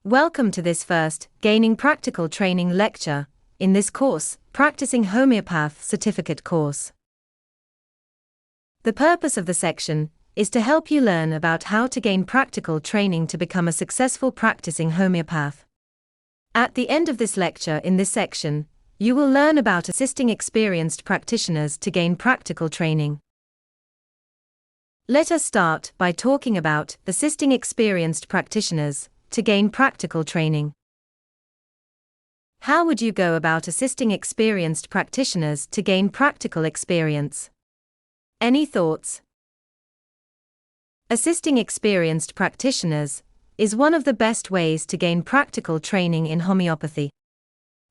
Welcome to this first, Gaining Practical Training lecture, in this course, Practicing Homeopath Certificate course. The purpose of the section is to help you learn about how to gain practical training to become a successful practicing homeopath. At the end of this lecture in this section, you will learn about assisting experienced practitioners to gain practical training. Let us start by talking about assisting experienced practitioners to gain practical training. How would you go about assisting experienced practitioners to gain practical experience? Any thoughts? Assisting experienced practitioners is one of the best ways to gain practical training in homeopathy.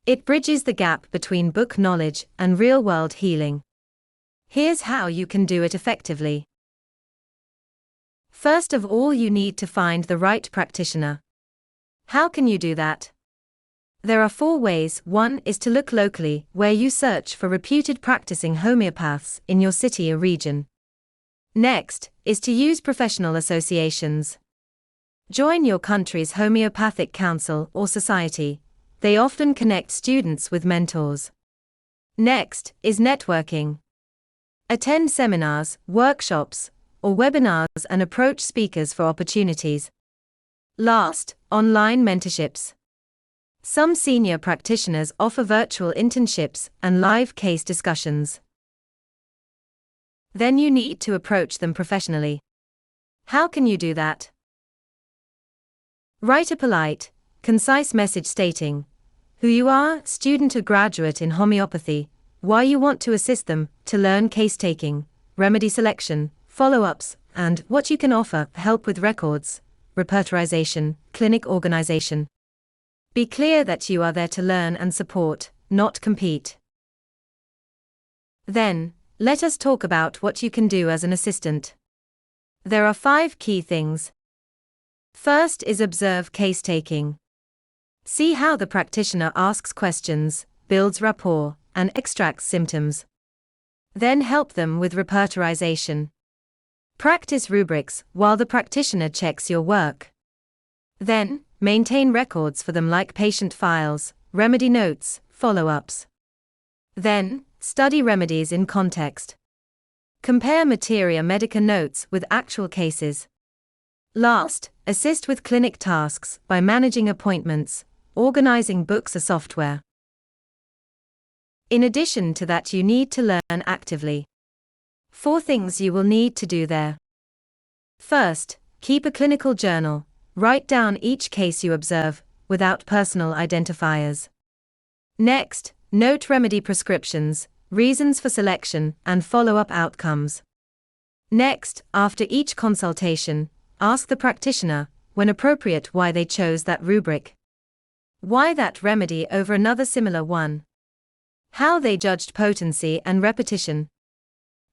It bridges the gap between book knowledge and real-world healing. Here's how you can do it effectively. First of all, you need to find the right practitioner. How can you do that? There are 4 ways. 1 is to look locally, where you search for reputed practicing homeopaths in your city or region. Next is to use professional associations. Join your country's homeopathic council or society. They often connect students with mentors. Next is networking. Attend seminars, workshops, or webinars and approach speakers for opportunities. Last, online mentorships. Some senior practitioners offer virtual internships and live case discussions. Then you need to approach them professionally. How can you do that? Write a polite, concise message stating who you are, student or graduate in homeopathy, why you want to assist them to learn case taking, remedy selection, follow-ups, and what you can offer, help with records, repertorization, clinic organization. Be clear that you are there to learn and support, not compete. Then, let us talk about what you can do as an assistant. There are 5 key things. First is observe case taking. See how the practitioner asks questions, builds rapport, and extracts symptoms. Then help them with repertorization. Practice rubrics while the practitioner checks your work. Then, maintain records for them like patient files, remedy notes, follow-ups. Then, study remedies in context. Compare materia medica notes with actual cases. Last, assist with clinic tasks by managing appointments, organizing books or software. In addition to that, you need to learn actively. 4 things you will need to do there. First, keep a clinical journal. Write down each case you observe, without personal identifiers. Next, note remedy prescriptions, reasons for selection, and follow-up outcomes. Next, after each consultation, ask the practitioner, when appropriate, why they chose that rubric. Why that remedy over another similar one. How they judged potency and repetition.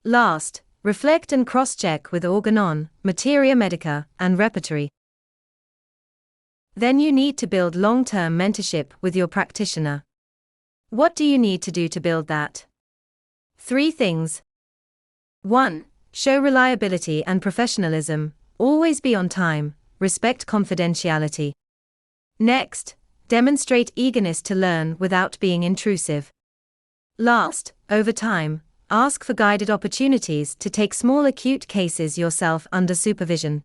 Last, reflect and cross-check with organon, materia medica, and repertory. Then you need to build long-term mentorship with your practitioner. What do you need to do to build that? 3 things. 1. Show reliability and professionalism. Always be on time, respect confidentiality. Next, demonstrate eagerness to learn without being intrusive. Last, over time, ask for guided opportunities to take small acute cases yourself under supervision.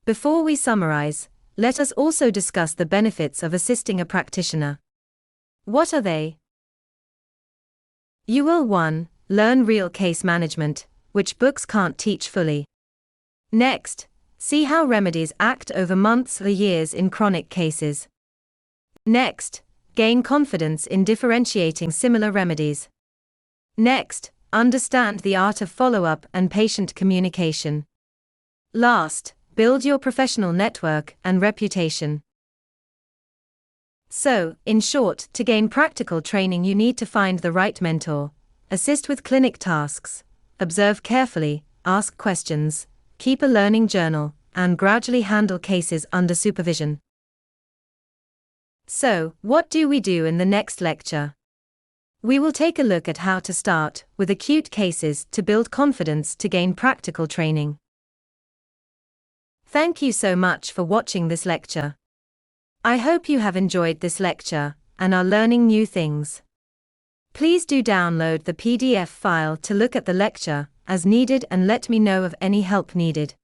Before we summarize, let us also discuss the benefits of assisting a practitioner. What are they? You will 1. Learn real case management, which books can't teach fully. Next, see how remedies act over months or years in chronic cases. Next, gain confidence in differentiating similar remedies. Next, understand the art of follow-up and patient communication. Last, build your professional network and reputation. So, in short, to gain practical training you need to find the right mentor, assist with clinic tasks, observe carefully, ask questions, keep a learning journal, and gradually handle cases under supervision. So, what do we do in the next lecture? We will take a look at how to start with acute cases to build confidence to gain practical training. Thank you so much for watching this lecture. I hope you have enjoyed this lecture and are learning new things. Please do download the PDF file to look at the lecture as needed and let me know of any help needed.